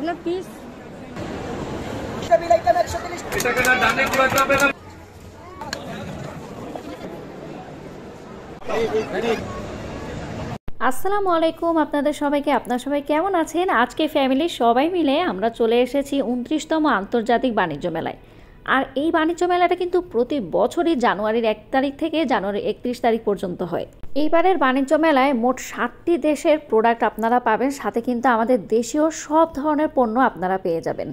এগুলো পিস আসসালামু আলাইকুম আপনাদের সবাইকে। আপনারা সবাই কেমন আছেন? আজকে ফ্যামিলির সবাই মিলে আমরা চলে এসেছি 29তম আন্তর্জাতিক বাণিজ্য মেলায়। আর এই বাণিজ্য মেলাটা কিন্তু প্রতি বছরই জানুয়ারির 1 তারিখ থেকে জানুয়ারির 31 তারিখ পর্যন্ত হয়। এইবারের বাণিজ্য মেলায় মোট 7টি দেশের প্রোডাক্ট আপনারা পাবেন, সাথে কিন্তু আমাদের দেশীয় সব ধরনের পণ্য আপনারা পেয়ে যাবেন।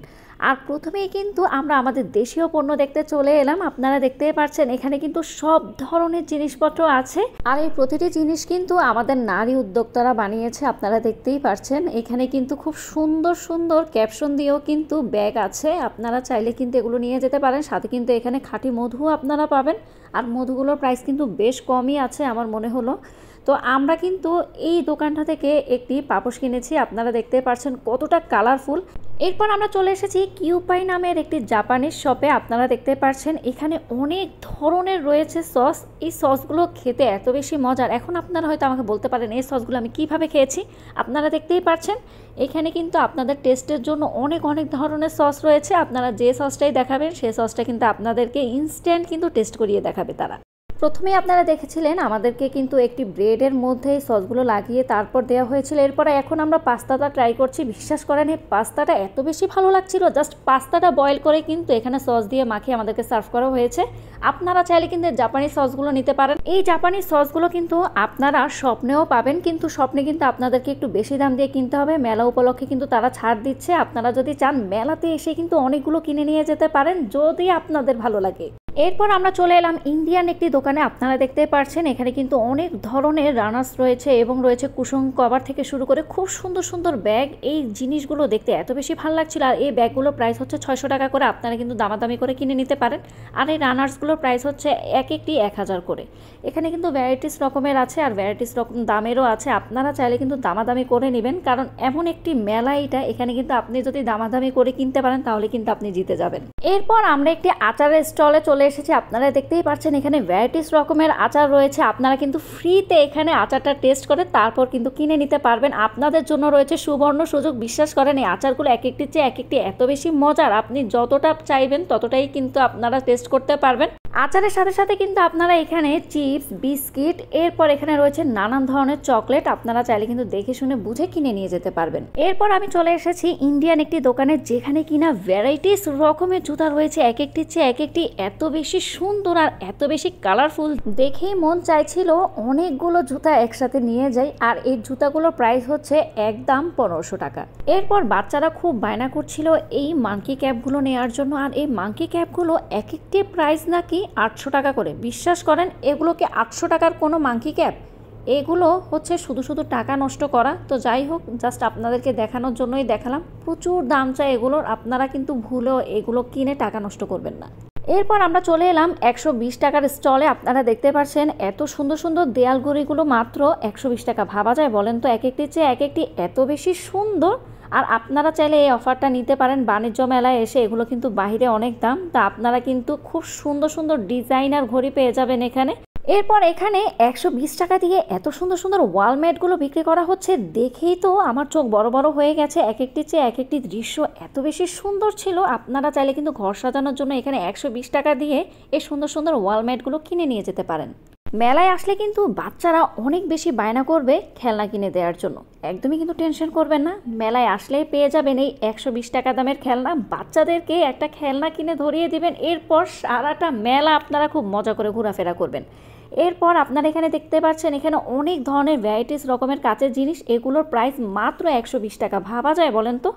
আর প্রথমেই কিন্তু আমরা আমাদের দেশীয় পণ্য দেখতে চলে এলাম। আপনারা দেখতেই পাচ্ছেন এখানে কিন্তু সব ধরনের জিনিসপত্র আছে, আর এই প্রতিটি জিনিস কিন্তু আমাদের নারী উদ্যোক্তারা বানিয়েছে। আপনারা দেখতেই পাচ্ছেন এখানে কিন্তু খুব সুন্দর সুন্দর ক্যাপশন দিয়েও কিন্তু ব্যাগ আছে, আপনারা চাইলে কিন্তু এগুলো নিয়ে যেতে পারেন। সাথে কিন্তু এখানে খাঁটি মধু আপনারা পাবেন, আর মধুগুলোর প্রাইস কিন্তু বেশ কমই আছে আমার মনে হলো। তো আমরা কিন্তু এই দোকানটা থেকে একটি পাপোশ কিনেছি, আপনারা দেখতে পাচ্ছেন কতটা কালারফুল। এরপর আমরা চলে এসেছি কিউপাই নামের একটি জাপানিজ শপে। আপনারা দেখতে পাচ্ছেন এখানে অনেক ধরনের রয়েছে সস। এই সসগুলো খেতে এত বেশি মজার। এখন আপনারা হয়তো আমাকে বলতে পারেন এই সসগুলো আমি কিভাবে খেয়েছি। আপনারা দেখতেই পাচ্ছেন এখানে কিন্তু আপনাদের টেস্টের জন্য অনেক অনেক ধরনের সস রয়েছে। আপনারা যে সসটাই দেখাবেন সেই সসটা কিন্তু আপনাদেরকে ইনস্ট্যান্ট কিন্তু টেস্ট করিয়ে দেখাবে তারা। প্রথমেই আপনারা দেখেছিলেন আমাদেরকে কিন্তু একটি ব্রেডের মধ্যে সসগুলো লাগিয়ে তারপর দেওয়া হয়েছিল। এরপরে এখন আমরা পাস্তাটা ট্রাই করছি। বিশ্বাস করেন এই পাস্তাটা এত বেশি ভালো লাগছিল, জাস্ট পাস্তাটা বয়েল করে কিন্তু এখানে সস দিয়ে মাখিয়ে আমাদেরকে সার্ভ করা হয়েছে। আপনারা চাইলে কিন্তু জাপানি সসগুলো নিতে পারেন। এই জাপানি সসগুলো কিন্তু আপনারা স্বপ্নেও পাবেন, কিন্তু স্বপ্নে কিন্তু আপনাদেরকে একটু বেশি দাম দিয়ে কিনতে হবে। মেলা উপলক্ষে কিন্তু তারা ছাড় দিচ্ছে। আপনারা যদি চান মেলাতে এসে কিন্তু অনেকগুলো কিনে নিয়ে যেতে পারেন যদি আপনাদের ভালো লাগে। এরপর আমরা চলে এলাম ইন্ডিয়ান একটি দোকানে। আপনারা দেখতে পাচ্ছেন এখানে কিন্তু অনেক ধরনের রানার্স রয়েছে এবং রয়েছে কুশন কভার থেকে শুরু করে খুব সুন্দর সুন্দর ব্যাগ। এই জিনিসগুলো দেখতে এত বেশি ভালো লাগছিল। আর এই ব্যাগগুলোর প্রাইস হচ্ছে 600 টাকা করে, আপনারা কিন্তু দামাদামি করে কিনে নিতে পারেন। আর এই রানার্সগুলোর প্রাইস হচ্ছে এক একটি 1000 করে। এখানে কিন্তু ভ্যারাইটিস রকমের আছে আর ভ্যারাইটিস রকম দামেরও আছে। আপনারা চাইলে কিন্তু দামাদামি করে নেবেন, কারণ এমন একটি মেলা এটা, এখানে কিন্তু আপনি যদি দামাদামি করে কিনতে পারেন তাহলে কিন্তু আপনি জিতে যাবেন। এরপর আমরা একটি আচারের স্টলে চলে এসেছি। আপনারা দেখতেই পাচ্ছেন এখানে ভ্যারাইটিস রকমের আচার রয়েছে। আপনারা কিন্তু ফ্রিতে এখানে আচারটা টেস্ট করে তারপর কিন্তু কিনে নিতে পারবেন। আপনাদের জন্য রয়েছে সুবর্ণ সুযোগ। বিশ্বাস করেন এই আচারগুলো এক একটি চেয়ে এক একটি এত বেশি মজার, আপনি যতটা চাইবেন ততটাই কিন্তু আপনারা টেস্ট করতে পারবেন। আচারের সাথে সাথে কিন্তু আপনারা এখানে চিপস, বিস্কিট, এরপর এখানে রয়েছে নানান ধরনের চকলেট। আপনারা চাইলে কিন্তু দেখে শুনে বুঝে কিনে নিয়ে যেতে পারবেন। এরপর আমি চলে এসেছি ইন্ডিয়ান একটি দোকানে, যেখানে কিনা ভ্যারাইটিস রকমের জুতা রয়েছে, এক একটি চেয়ে এক একটি এত বেশি সুন্দর আর এত বেশি কালারফুল। দেখেই মন চাইছিল অনেকগুলো জুতা একসাথে নিয়ে যাই। আর এই জুতাগুলোর প্রাইস হচ্ছে একদম 1500 টাকা। এরপর বাচ্চারা খুব বায়না করছিল এই মাঙ্কি ক্যাপগুলো নেওয়ার জন্য। আর এই মাঙ্কি ক্যাপগুলো এক একটি প্রাইস নাকি 800 টাকা করে। বিশ্বাস করেন এগুলোকে 800 টাকার কোনো মাঙ্কি ক্যাপ? এগুলো হচ্ছে শুধু শুধু টাকা নষ্ট করা। তো যাই হোক, জাস্ট আপনাদেরকে দেখানোর জন্যই দেখালাম। প্রচুর দাম চাই এগুলোর, আপনারা কিন্তু ভুলেও এগুলো কিনে টাকা নষ্ট করবেন না। এরপর আমরা চলে এলাম 120 টাকার স্টলে। আপনারা দেখতে পাচ্ছেন এত সুন্দর সুন্দর দেয়াল ঘড়িগুলো মাত্র 120 টাকা। ভাবা যায় বলেন তো? এক একটি চেয়ে এক একটি এত বেশি সুন্দর। আর আপনারা চাইলে এই অফারটা নিতে পারেন বাণিজ্য মেলায় এসে। এগুলো কিন্তু বাইরে অনেক দাম, তা আপনারা কিন্তু খুব সুন্দর সুন্দর ডিজাইনার ঘড়ি পেয়ে যাবেন এখানে। এরপর এখানে 120 টাকা দিয়ে এত সুন্দর সুন্দর ওয়ালমেটগুলো বিক্রি করা হচ্ছে। দেখেই তো আমার চোখ বড় বড় হয়ে গেছে। এক একটি চেয়ে এক একটি দৃশ্য এত বেশি সুন্দর ছিল। আপনারা চাইলে কিন্তু ঘর সাজানোর জন্য এখানে 120 টাকা দিয়ে এই সুন্দর সুন্দর ওয়ালমেটগুলো কিনে নিয়ে যেতে পারেন। মেলায় আসলে কিন্তু বাচ্চারা অনেক বেশি বায়না করবে খেলনা কিনে দেওয়ার জন্য। একদমই কিন্তু টেনশন করবেন না, মেলায় আসলেই পেয়ে যাবেন এই 120 টাকা দামের খেলনা। বাচ্চাদেরকে একটা খেলনা কিনে ধরিয়ে দিবেন, এরপর সারাটা মেলা আপনারা খুব মজা করে ঘোরাফেরা করবেন। এরপর আপনারা এখানে দেখতে পাচ্ছেন এখানে অনেক ধরনের ভ্যারাইটিস রকমের কাচের জিনিস। এগুলোর প্রাইস মাত্র 120 টাকা। ভাবা যায় বলেন তো?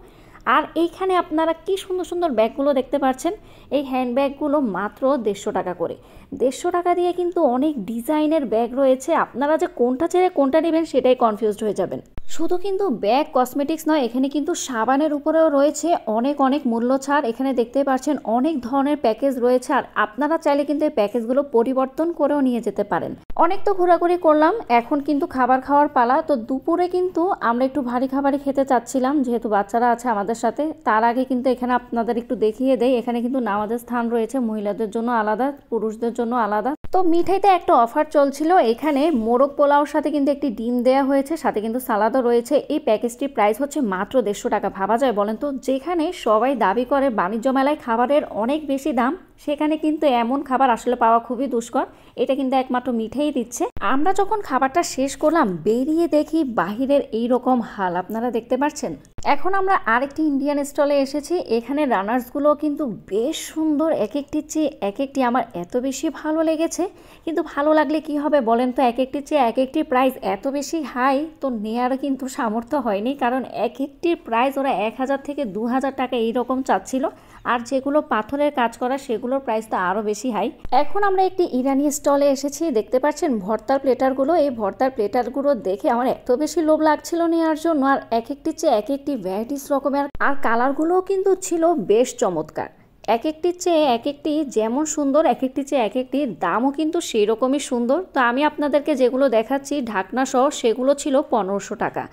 আর এইখানে আপনারা কি সুন্দর সুন্দর ব্যাগগুলো দেখতে পাচ্ছেন। এই হ্যান্ডব্যাগগুলো মাত্র 150 টাকা করে। 150 টাকা দিয়ে কিন্তু অনেক ডিজাইনের ব্যাগ রয়েছে। আপনারা যে কোনটা ছেড়ে কোনটা নেবেন সেটাই কনফিউজড হয়ে যাবেন। শুধু কিন্তু ব্যাগ, কসমেটিক্স নয়, এখানে কিন্তু সাবানের উপরেও রয়েছে অনেক অনেক মূল্য ছাড়। এখানে দেখতে পাচ্ছেন অনেক ধরনের প্যাকেজ রয়েছে। আর আপনারা চাইলে কিন্তু এই প্যাকেজগুলো পরিবর্তন করেও নিয়ে যেতে পারেন। অনেক তো ঘোরাঘুরি করলাম, এখন কিন্তু খাবার খাওয়ার পালা। তো দুপুরে কিন্তু আমরা একটু ভারী খাবারই খেতে চাচ্ছিলাম, যেহেতু বাচ্চারা আছে আমাদের সাথে। তার আগে কিন্তু এখানে আপনাদের একটু দেখিয়ে দেই, এখানে কিন্তু নামাজের স্থান রয়েছে, মহিলাদের জন্য আলাদা, পুরুষদের জন্য আলাদা। তো মিঠাইতে একটা অফার চলছিল, এখানে মোরগ পোলাওর সাথে কিন্তু একটি ডিম দেওয়া হয়েছে, সাথে কিন্তু সালাদও রয়েছে। এই প্যাকেজটির প্রাইস হচ্ছে মাত্র 150 টাকা। ভাবা যায় বলেন তো, যেখানে সবাই দাবি করে বাণিজ্য মেলায় খাবারের অনেক বেশি দাম, সেখানে কিন্তু এমন খাবার আসলে পাওয়া খুবই দুষ্কর। এটা কিন্তু একমাত্র মিঠাই দিচ্ছে। আমরা যখন খাবারটা শেষ করলাম, বেরিয়ে দেখি বাহিরের এই রকম হাল, আপনারা দেখতে পাচ্ছেন। এখন আমরা আরেকটি ইন্ডিয়ান স্টলে এসেছি, এখানে রানার্সগুলো কিন্তু বেশ সুন্দর, এক একটির চেয়ে এক একটি আমার এত বেশি ভালো লেগেছে। কিন্তু ভালো লাগলে কি হবে বলেন তো, এক একটির চেয়ে এক একটি প্রাইস এত বেশি হাই, তো নেওয়ার কিন্তু সামর্থ্য হয়নি, কারণ এক একটির প্রাইস ওরা 1000 থেকে 2000 টাকা এইরকম চাচ্ছিল। আর যেগুলো পাথরের কাজ করা সেগুলোর প্রাইস তো আরও বেশি হাই। এখন আমরা একটি ইরানি স্টলে এসেছি, দেখতে পাচ্ছেন ভর্তার প্লেটারগুলো। এই ভর্তার প্লেটারগুলো দেখে আমার এত বেশি লোভ লাগছিল নেওয়ার জন্য, আর এক একটির চেয়ে এক একটি ভ্যারাইটিস রকমের, আর কালারগুলোও কিন্তু ছিল বেশ চমৎকার। এক একটির চেয়ে এক একটি যেমন সুন্দর, এক একটির চেয়ে এক একটি দামও কিন্তু সেই রকমই সুন্দর। তো আমি আপনাদেরকে যেগুলো দেখাচ্ছি ঢাকনা সহ, সেগুলো ছিল 1500 টাকা।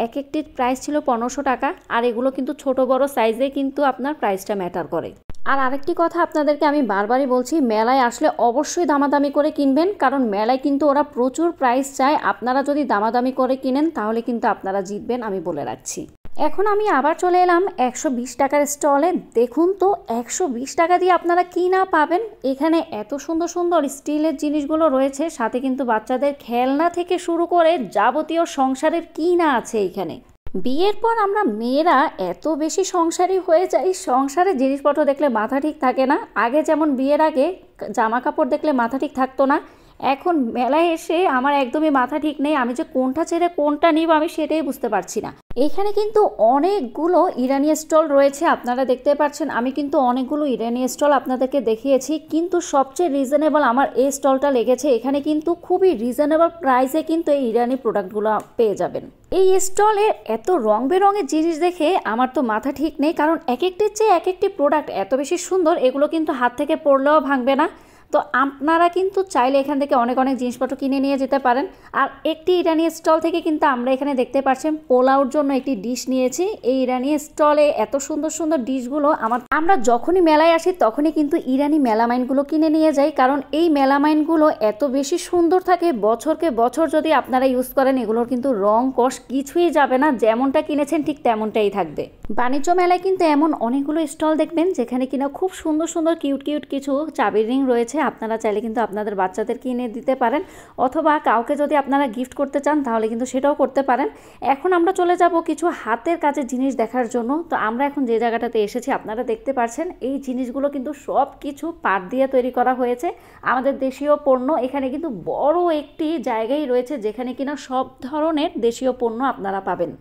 এক একটির প্রাইস ছিল 1500 টাকা, আর এগুলো কিন্তু ছোট বড় সাইজে কিন্তু আপনার প্রাইসটা ম্যাটার করে। আর আরেকটি কথা আপনাদেরকে আমি বারবারই বলছি, মেলায় আসলে অবশ্যই দামাদামি করে কিনবেন, কারণ মেলায় কিন্তু ওরা প্রচুর প্রাইস চায়। আপনারা যদি দামাদামি করে কিনেন তাহলে কিন্তু আপনারা জিতবেন, আমি বলে রাখছি। এখন আমি আবার চলে এলাম 120 টাকার স্টলে। দেখুন তো 120 টাকা দিয়ে আপনারা কি না পাবেন। এখানে এত সুন্দর সুন্দর স্টিলের জিনিসগুলো রয়েছে, সাথে কিন্তু বাচ্চাদের খেলনা থেকে শুরু করে যাবতীয় সংসারের কি না আছে এখানে। বিয়ের পর আমরা মেয়েরা এত বেশি সংসারী হয়ে যাই, সংসারের জিনিসপত্র দেখলে মাথা ঠিক থাকে না। আগে যেমন বিয়ের আগে জামা কাপড় দেখলে মাথা ঠিক থাকতো না, এখন মেলায় এসে আমার একদমই মাথা ঠিক নেই, আমি যে কোনটা ছেড়ে কোনটা নিব আমি সেটাই বুঝতে পারছি না। এখানে কিন্তু অনেকগুলো ইরানি স্টল রয়েছে, আপনারা দেখতে পাচ্ছেন। আমি কিন্তু অনেকগুলো ইরানি স্টল আপনাদেরকে দেখিয়েছি, কিন্তু সবচেয়ে রিজনেবল আমার এই স্টলটা লেগেছে। এখানে কিন্তু খুবই রিজনেবল প্রাইসে কিন্তু এই ইরানি প্রোডাক্টগুলো পেয়ে যাবেন। এই স্টলে এত রং বেরঙের জিনিস দেখে আমার তো মাথা ঠিক নেই, কারণ এক একটির চেয়ে এক একটি প্রোডাক্ট এত বেশি সুন্দর, এগুলো কিন্তু হাত থেকে পড়লেও ভাঙবে না। তো আপনারা কিন্তু চাইলে এখান থেকে অনেক অনেক জিনিসপত্র কিনে নিয়ে যেতে পারেন। আর একটি ইরানি স্টল থেকে কিন্তু আমরা এখানে দেখতে পাচ্ছেন পোলাওর জন্য একটি ডিশ নিয়েছি। এই ইরানি স্টলে এত সুন্দর সুন্দর ডিশগুলো আমরা যখনই মেলায় আসি তখনই কিন্তু ইরানি মেলামাইনগুলো কিনে নিয়ে যাই, কারণ এই মেলামাইনগুলো এত বেশি সুন্দর থাকে, বছরকে বছর যদি আপনারা ইউজ করেন এগুলোর কিন্তু রং কষ কিছুই যাবে না, যেমনটা কিনেছেন ঠিক তেমনটাই থাকবে। বাণিজ্য মেলায় কিন্তু এমন অনেকগুলো স্টল দেখবেন যেখানে কিনা খুব সুন্দর সুন্দর কিউট কিউট কিছু চাবির রিং রয়েছে। আপনারা চাইলে কিন্তু আপনাদের বাচ্চাদের কিনে দিতে পারেন, অথবা কাউকে যদি আপনারা গিফট করতে চান তাহলে কিন্তু সেটাও করতে পারেন। এখন আমরা চলে যাব কিছু হাতের কাজের জিনিস দেখার জন্য। তো আমরা এখন যে জায়গাটাতে এসেছি আপনারা দেখতে পাচ্ছেন, এই জিনিসগুলো কিন্তু সব কিছু পাট দিয়ে তৈরি করা হয়েছে, আমাদের দেশীয় পণ্য। এখানে কিন্তু বড় একটি জায়গায় রয়েছে যেখানে কিনা সব ধরনের দেশীয় পণ্য আপনারা পাবেন।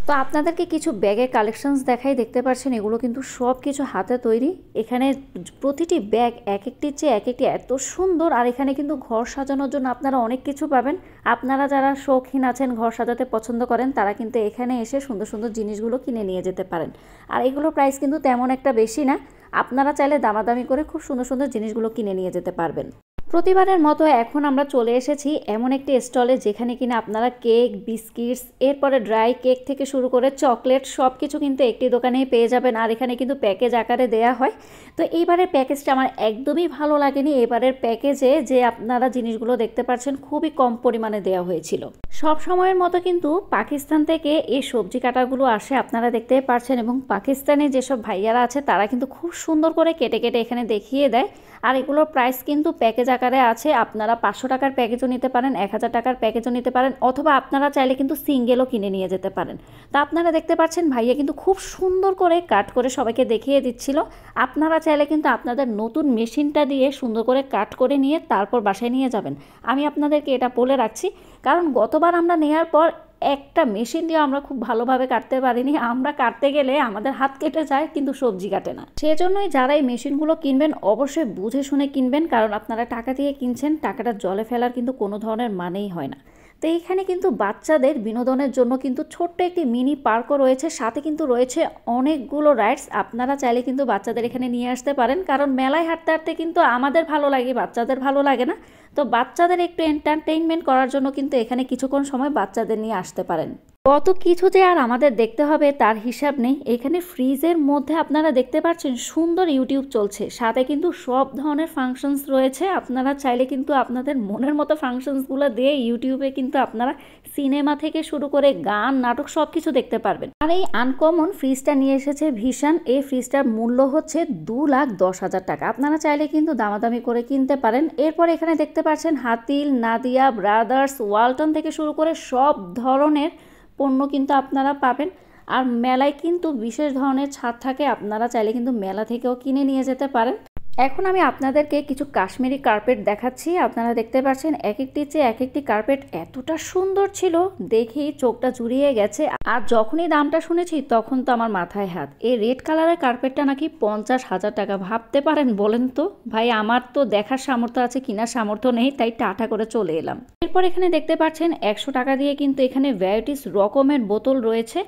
তো আপনাদেরকে কিছু ব্যাগের কালেকশনস দেখাই, দেখতে পাচ্ছেন এগুলো কিন্তু সব কিছু হাতে তৈরি। এখানে প্রতিটি ব্যাগ এক একটির চেয়ে এক একটি এত সুন্দর, আর এখানে কিন্তু ঘর সাজানোর জন্য আপনারা অনেক কিছু পাবেন। আপনারা যারা শৌখিন আছেন, ঘর সাজাতে পছন্দ করেন, তারা কিন্তু এখানে এসে সুন্দর সুন্দর জিনিসগুলো কিনে নিয়ে যেতে পারেন। আর এগুলোর প্রাইস কিন্তু তেমন একটা বেশি না, আপনারা চাইলে দামাদামি করে খুব সুন্দর সুন্দর জিনিসগুলো কিনে নিয়ে যেতে পারবেন। প্রতিবারের মতো এখন আমরা চলে এসেছি এমন একটি স্টলে যেখানে কিনা আপনারা কেক, বিস্কিটস, এরপরে ড্রাই কেক থেকে শুরু করে চকলেট সব কিছু কিন্তু একটি দোকানেই পেয়ে যাবেন। আর এখানে কিন্তু প্যাকেজ আকারে দেয়া হয়। তো এইবারের প্যাকেজটা আমার একদমই ভালো লাগেনি। এবারের প্যাকেজে যে আপনারা জিনিসগুলো দেখতে পাচ্ছেন খুবই কম পরিমাণে দেওয়া হয়েছিল। সব সময়ের মতো কিন্তু পাকিস্তান থেকে এই সবজি কাটাগুলো আসে, আপনারা দেখতে পাচ্ছেন, এবং পাকিস্তানি যেসব ভাইয়ারা আছে তারা কিন্তু খুব সুন্দর করে কেটে কেটে এখানে দেখিয়ে দেয়। আর এগুলোর প্রাইস কিন্তু প্যাকেজ আকারে আছে, আপনারা 500 টাকার প্যাকেজও নিতে পারেন, 1000 টাকার প্যাকেজও নিতে পারেন, অথবা আপনারা চাইলে কিন্তু সিঙ্গেলও কিনে নিয়ে যেতে পারেন। তো আপনারা দেখতে পাচ্ছেন ভাইয়া কিন্তু খুব সুন্দর করে কাট করে সবাইকে দেখিয়ে দিচ্ছিল। আপনারা চাইলে কিন্তু আপনাদের নতুন মেশিনটা দিয়ে সুন্দর করে কাট করে নিয়ে তারপর বাসায় নিয়ে যাবেন। আমি আপনাদেরকে এটা বলে রাখছি, কারণ গতবার আমরা নেওয়ার পর একটা মেশিন দিয়ে আমরা খুব ভালোভাবে কাটতে পারিনি। আমরা কাটতে গেলে আমাদের হাত কেটে যায়, কিন্তু সবজি কাটে না। সেজন্যই যারা এই মেশিনগুলো কিনবেন অবশ্যই বুঝে শুনে কিনবেন, কারণ আপনারা টাকা দিয়ে কিনছেন, টাকাটা জলে ফেলার কিন্তু কোনো ধরনের মানেই হয় না। তো এইখানে কিন্তু বাচ্চাদের বিনোদনের জন্য কিন্তু ছোট্ট একটি মিনি পার্কও রয়েছে, সাথে কিন্তু রয়েছে অনেকগুলো রাইডস। আপনারা চাইলে কিন্তু বাচ্চাদের এখানে নিয়ে আসতে পারেন, কারণ মেলায় হাঁটতে হাঁটতে কিন্তু আমাদের ভালো লাগে, বাচ্চাদের ভালো লাগে না। তো বাচ্চাদের একটু এন্টারটেইনমেন্ট করার জন্য কিন্তু এখানে কিছুক্ষণ সময় বাচ্চাদের নিয়ে আসতে পারেন। কত কিছু যে আর আমাদের দেখতে হবে তার হিসাব নেই। এখানে ফ্রিজের মধ্যে আপনারা দেখতে পাচ্ছেন সুন্দর ইউটিউব চলছে, সাথে কিন্তু সব ধরনের ফাংশনস রয়েছে। আপনারা চাইলে কিন্তু আপনাদের মনের মতো ফাংশনসগুলো দিয়ে ইউটিউবে কিন্তু আপনারা সিনেমা থেকে শুরু করে গান, নাটক সব কিছু দেখতে পারবেন। আর এই আনকমন ফ্রিজটা নিয়ে এসেছে ভিশন। এই ফ্রিজটার মূল্য হচ্ছে 2,10,000 টাকা। আপনারা চাইলে কিন্তু দামাদামি করে কিনতে পারেন। এরপর এখানে দেখতে পাচ্ছেন হাতিল, নাদিয়া ব্রাদার্স, ওয়ালটন থেকে শুরু করে সব ধরনের পণ্য কিন্তু আপনারা পাবেন। আর মেলায় কিন্তু বিশেষ ধরনের ছাড় থাকে, আপনারা চাইলে কিন্তু মেলা থেকেও কিনে নিয়ে যেতে পারেন। এখন আমি আপনাদেরকে কিছু কাশ্মীরি কার্পেট দেখাচ্ছি। আপনারা দেখতে পাচ্ছেন এক একটি চেয়ে এক একটি কার্পেট এতটা সুন্দর ছিল, দেখেই চোখটা জুড়িয়ে গেছে। আর যখনই দামটা শুনেছি তখন তো আমার মাথায় হাত। এই রেড কালারের কার্পেটটা নাকি 50,000 টাকা। ভাবতে পারেন, বলেন তো ভাই, আমার তো দেখার সামর্থ্য আছে, কেনার সামর্থ্য নেই, তাই টাটা করে চলে এলাম। এরপর এখানে দেখতে পাচ্ছেন 100 টাকা দিয়ে কিন্তু এখানে ভ্যারাইটিস রকমের বোতল রয়েছে।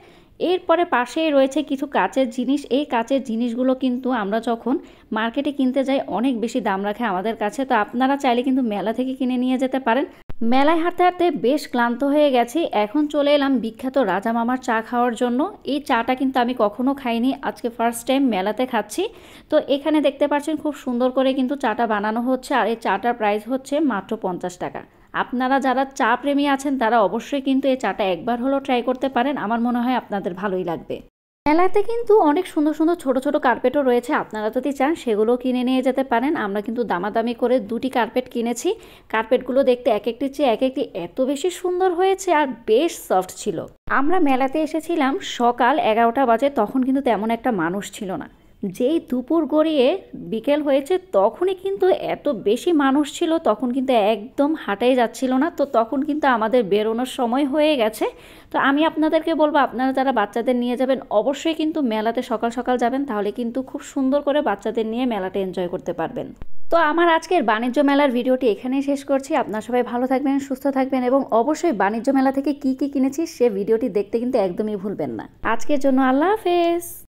এরপরে পাশেই রয়েছে কিছু কাচের জিনিস। এই কাচের জিনিসগুলো কিন্তু আমরা যখন মার্কেটে কিনতে যাই অনেক বেশি দাম রাখে আমাদের কাছে। তো আপনারা চাইলে কিন্তু মেলা থেকে কিনে নিয়ে যেতে পারেন। মেলায় হাঁটতে হাঁটতে বেশ ক্লান্ত হয়ে গেছি, এখন চলে এলাম বিখ্যাত রাজা মামার চা খাওয়ার জন্য। এই চাটা কিন্তু আমি কখনো খাইনি, আজকে ফার্স্ট টাইম মেলাতে খাচ্ছি। তো এখানে দেখতে পাচ্ছেন খুব সুন্দর করে কিন্তু চাটা বানানো হচ্ছে, আর এই চাটার প্রাইস হচ্ছে মাত্র 50 টাকা। আপনারা যারা চা প্রেমী আছেন তারা অবশ্যই কিন্তু এই চাটা একবার হলেও ট্রাই করতে পারেন, আমার মনে হয় আপনাদের ভালোই লাগবে। মেলাতে কিন্তু অনেক সুন্দর সুন্দর ছোট ছোট কার্পেটও রয়েছে, আপনারা যদি চান সেগুলো কিনে নিয়ে যেতে পারেন। আমরা কিন্তু দামাদামি করে 2টি কার্পেট কিনেছি। কার্পেটগুলো দেখতে এক একটি চেয়ে এক একটি এত বেশি সুন্দর হয়েছে আর বেশ সফট ছিল। আমরা মেলাতে এসেছিলাম সকাল 11টা বাজে, তখন কিন্তু তেমন একটা মানুষ ছিল না। যেই দুপুর গড়িয়ে বিকেল হয়েছে তখনই কিন্তু এত বেশি মানুষ ছিল, তখন কিন্তু একদম হাঁটাই যাচ্ছিল না। তো তখন কিন্তু আমাদের বেরোনোর সময় হয়ে গেছে। তো আমি আপনাদেরকে বলবো, আপনারা যারা বাচ্চাদের নিয়ে যাবেন অবশ্যই কিন্তু মেলাতে সকাল সকাল যাবেন, তাহলে কিন্তু খুব সুন্দর করে বাচ্চাদের নিয়ে মেলাটা এনজয় করতে পারবেন। তো আমার আজকের বাণিজ্য মেলার ভিডিওটি এখানেই শেষ করছি। আপনারা সবাই ভালো থাকবেন, সুস্থ থাকবেন এবং অবশ্যই বাণিজ্য মেলা থেকে কি কি কিনেছি সে ভিডিওটি দেখতে কিন্তু একদমই ভুলবেন না। আজকের জন্য আল্লাহ হাফেজ।